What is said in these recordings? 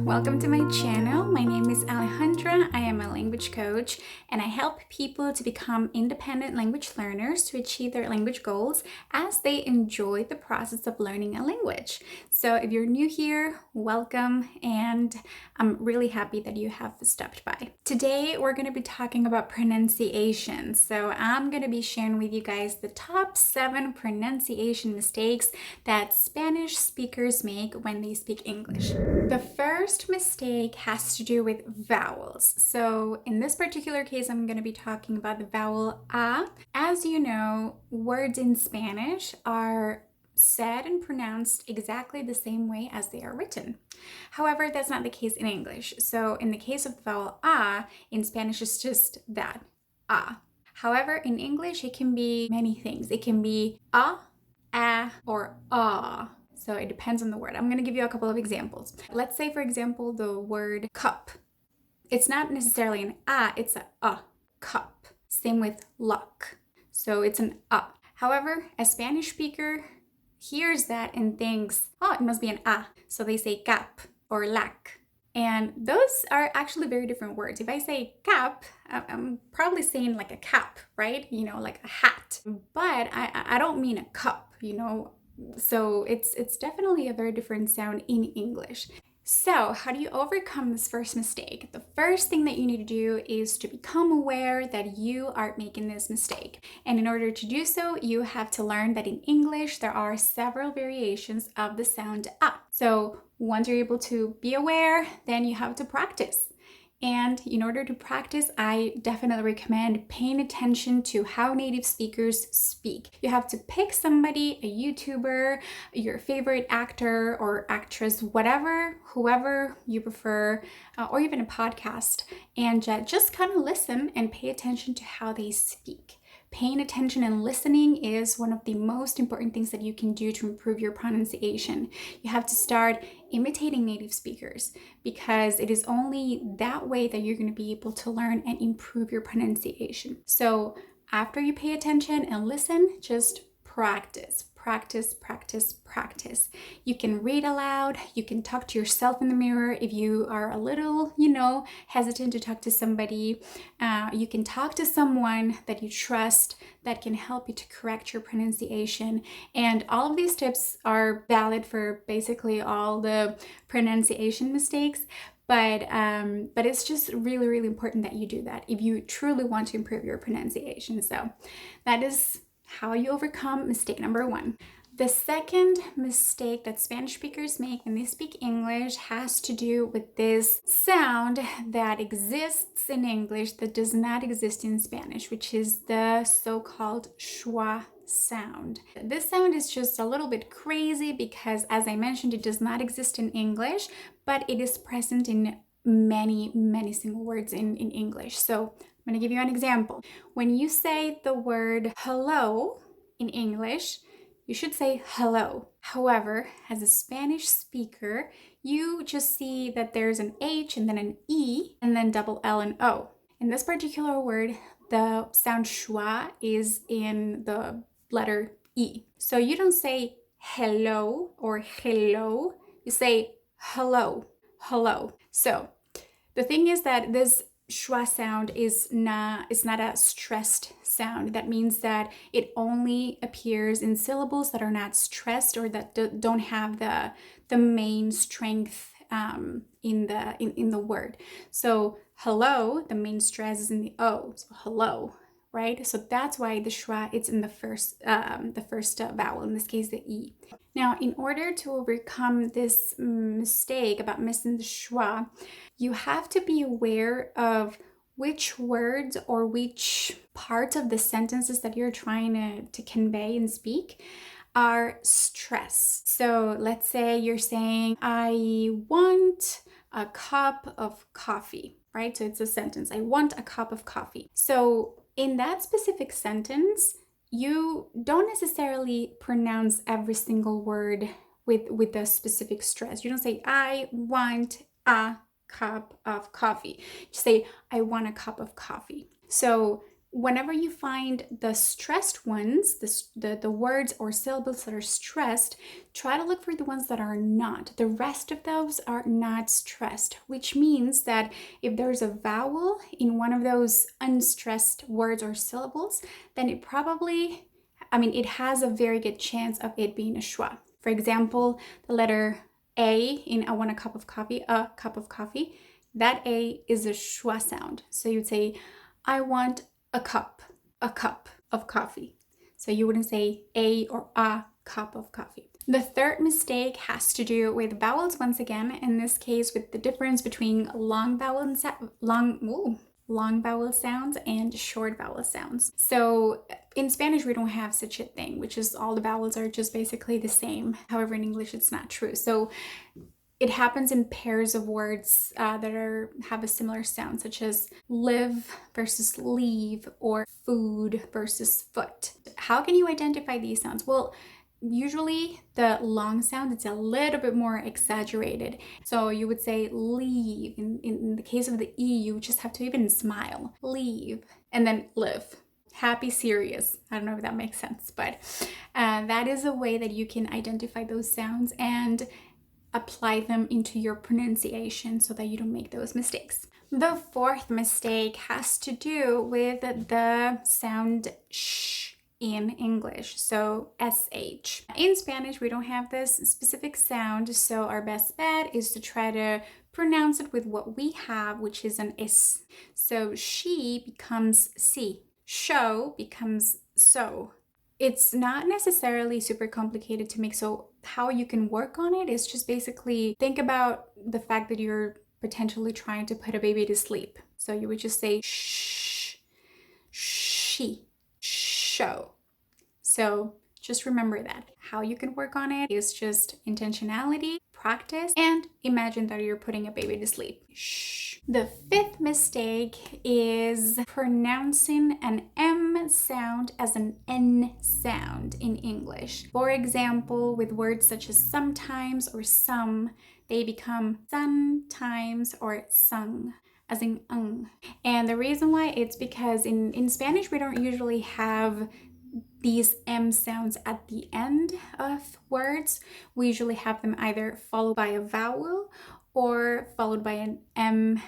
Welcome to my channel. My name is Alejandra. I am a language coach and I help people to become independent language learners to achieve their language goals as they enjoy the process of learning a language. So if you're new here, welcome, and I'm really happy that you have stopped by. Today we're going to be talking about pronunciation. So I'm going to be sharing with you guys the top 7 pronunciation mistakes that Spanish speakers make when they speak English. The first mistake has to do with vowels. So in this particular case, I'm going to be talking about the vowel a. As you know, words in Spanish are said and pronounced exactly the same way as they are written. However, that's not the case in English. So in the case of the vowel a, in Spanish it's just that, a. However, in English it can be many things. It can be a, or ah. So it depends on the word. I'm going to give you a couple of examples. Let's say, for example, the word cup. It's not necessarily an a, it's a cup. Same with luck. So it's an a. However, a Spanish speaker hears that and thinks, oh, it must be an a. So they say cap or lac. And those are actually very different words. If I say cap, I'm probably saying like a cap, right? You know, like a hat. But I don't mean a cup, you know. So it's definitely a very different sound in English. So how do you overcome this first mistake? The first thing that you need to do is to become aware that you are making this mistake. And in order to do so, you have to learn that in English, there are several variations of the sound a. So once you're able to be aware, then you have to practice. And in order to practice, I definitely recommend paying attention to how native speakers speak. You have to pick somebody, a YouTuber, your favorite actor or actress, whoever you prefer, or even a podcast, and just kind of listen and pay attention to how they speak. Paying attention and listening is one of the most important things that you can do to improve your pronunciation. You have to start imitating native speakers because it is only that way that you're going to be able to learn and improve your pronunciation. So after you pay attention and listen, just practice. You can read aloud, you can talk to yourself in the mirror if you are a little, hesitant to talk to somebody. You can talk to someone that you trust that can help you to correct your pronunciation. And all of these tips are valid for basically all the pronunciation mistakes. But it's just really, really important that you do that if you truly want to improve your pronunciation. So that is how you overcome mistake number 1. The second mistake that Spanish speakers make when they speak English has to do with this sound that exists in English that does not exist in Spanish, which is the so-called schwa sound. This sound is just a little bit crazy because, as I mentioned, it does not exist in English, but it is present in many, many single words in English. So I'm going to give you an example. When you say the word hello in English, you should say hello. However, as a Spanish speaker, you just see that there's an H and then an E and then double L and O. In this particular word, the sound schwa is in the letter E. So you don't say hello or hello, you say hello, hello. So the thing is that this schwa sound is not a stressed sound. That means that it only appears in syllables that are not stressed or that don't have the main strength in the word. So hello, the main stress is in the O. So hello, right? So that's why the schwa it's in the first vowel, in this case the E. Now, in order to overcome this mistake about missing the schwa, you have to be aware of which words or which parts of the sentences that you're trying to convey and speak are stressed. So let's say you're saying, I want a cup of coffee, right? So it's a sentence, I want a cup of coffee. So in that specific sentence, you don't necessarily pronounce every single word with a specific stress. You don't say, I want a cup of coffee. You say, I want a cup of coffee. So whenever you find the stressed ones, the words or syllables that are stressed, try to look for the ones that are not. The rest of those are not stressed, which means that if there's a vowel in one of those unstressed words or syllables, then it probably, it has a very good chance of it being a schwa. For example, the letter A in I want a cup of coffee, that A is a schwa sound. So you'd say, I want a cup of coffee. So you wouldn't say a or a cup of coffee. The third mistake has to do with vowels once again, in this case with the difference between long vowel sounds and short vowel sounds. So in Spanish, we don't have such a thing, which is all the vowels are just basically the same. However, in English, it's not true. So it happens in pairs of words that have a similar sound, such as live versus leave or food versus foot. How can you identify these sounds? Well, usually the long sound, it's a little bit more exaggerated. So you would say leave. In the case of the E, you just have to even smile. Leave. And then live. Happy, serious. I don't know if that makes sense, but that is a way that you can identify those sounds and apply them into your pronunciation so that you don't make those mistakes. The fourth mistake has to do with the sound sh in English, so sh. In Spanish, we don't have this specific sound, so our best bet is to try to pronounce it with what we have, which is an s. So she becomes si, show becomes so. It's not necessarily super complicated to make, so how you can work on it is just basically think about the fact that you're potentially trying to put a baby to sleep. So you would just say shh, she, show. So just remember that. How you can work on it is just intentionality, practice, and imagine that you're putting a baby to sleep. Shh. The fifth mistake is pronouncing an M sound as an N sound in English. For example, with words such as sometimes or some, they become sometimes or sung, as in ung. And the reason why, it's because in Spanish, we don't usually have these M sounds at the end of words. We usually have them either followed by a vowel or followed by an M.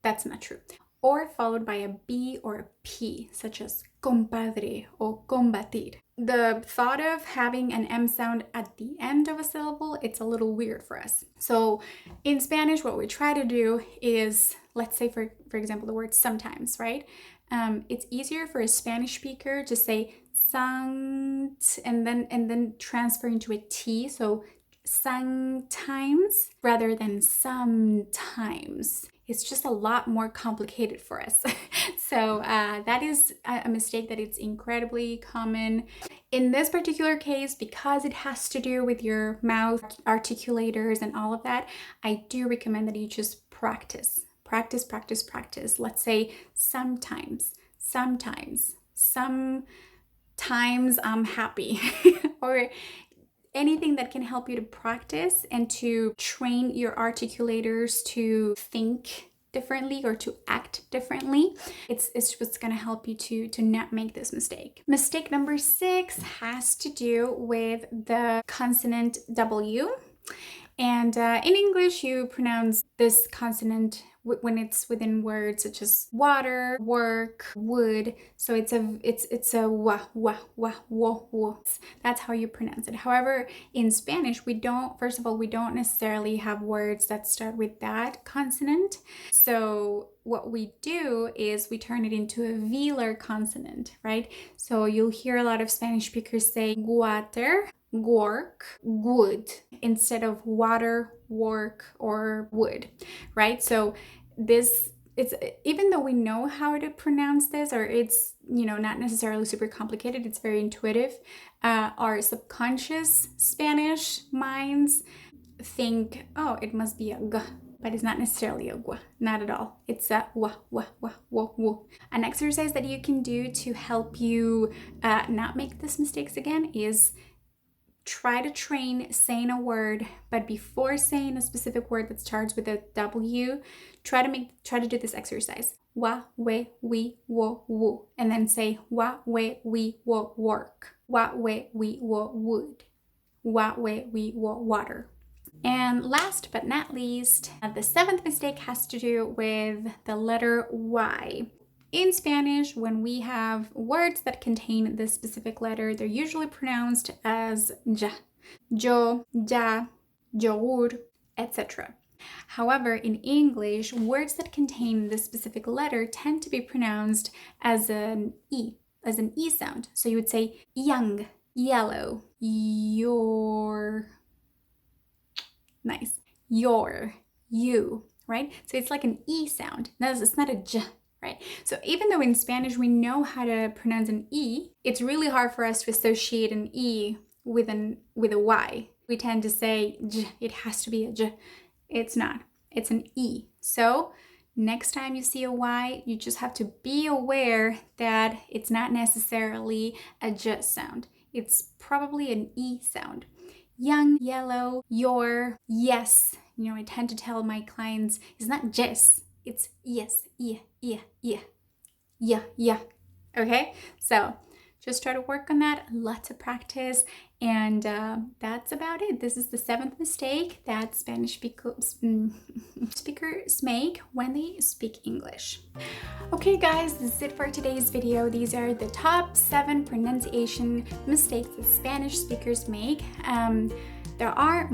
That's not true. Or followed by a B or a P, such as compadre or combatir. The thought of having an M sound at the end of a syllable, it's a little weird for us. So in Spanish, what we try to do is, let's say for example, the word sometimes, right? It's easier for a Spanish speaker to say sant and then transfer into a T, so sometimes rather than sometimes. It's just a lot more complicated for us. So that is a mistake that it's incredibly common. In this particular case, because it has to do with your mouth articulators and all of that, I do recommend that you just practice. Let's say sometimes, sometimes I'm happy, or anything that can help you to practice and to train your articulators to think differently or to act differently. It's what's going to help you to not make this mistake. Mistake number 6 has to do with the consonant W. And in English, you pronounce this consonant when it's within words such as water, work, wood. So it's a wa, wo. That's how you pronounce it. However, in Spanish, we don't necessarily have words that start with that consonant. So what we do is we turn it into a velar consonant, right? So you'll hear a lot of Spanish speakers say water, work, wood, instead of water, work, or wood, right? So it's, even though we know how to pronounce this, or it's, not necessarily super complicated, it's very intuitive, our subconscious Spanish minds think, oh, it must be a g, but it's not necessarily a gua, not at all. It's a wa. An exercise that you can do to help you not make these mistakes again is try to train saying a word, but before saying a specific word that starts with a W, try to do this exercise. wa, we, wo, woo. And then say wa, we, wo, work. Wa, we, wo, wood. Wa, we, wo, water. And last but not least, the seventh mistake has to do with the letter Y. In Spanish, when we have words that contain this specific letter, they're usually pronounced as ja, yo, ya, yogur, etc. However, in English, words that contain this specific letter tend to be pronounced as an E sound. So you would say young, yellow, your, nice, your, you, right? So it's like an E sound. No, it's not a J, right? So even though in Spanish we know how to pronounce an E, it's really hard for us to associate an E with a Y. We tend to say J, it has to be a J. It's not. It's an E. So next time you see a Y, you just have to be aware that it's not necessarily a J sound. It's probably an E sound. Young, yellow, your, yes. You know, I tend to tell my clients it's not yes, it's yes, yeah. Okay? So just try to work on that. Lots of practice. And that's about it. This is the seventh mistake that Spanish speakers make when they speak English. Okay guys, this is it for today's video. These are the top 7 pronunciation mistakes that Spanish speakers make. There are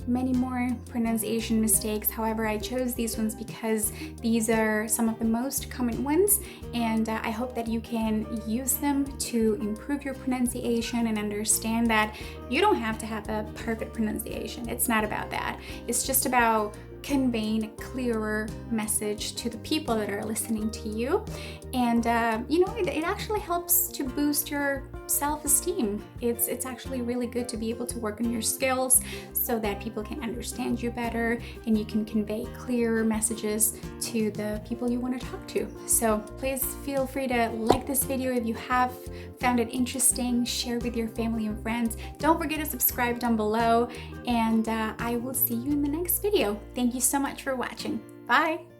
many more pronunciation mistakes. However, I chose these ones because these are some of the most common ones, and I hope that you can use them to improve your pronunciation and understand that you don't have to have a perfect pronunciation. It's not about that. It's just about conveying a clearer message to the people that are listening to you. And it actually helps to boost your self-esteem. It's actually really good to be able to work on your skills so that people can understand you better and you can convey clearer messages to the people you want to talk to. So please feel free to like this video if you have found it interesting, share with your family and friends. Don't forget to subscribe down below, and I will see you in the next video. Thank you so much for watching. Bye!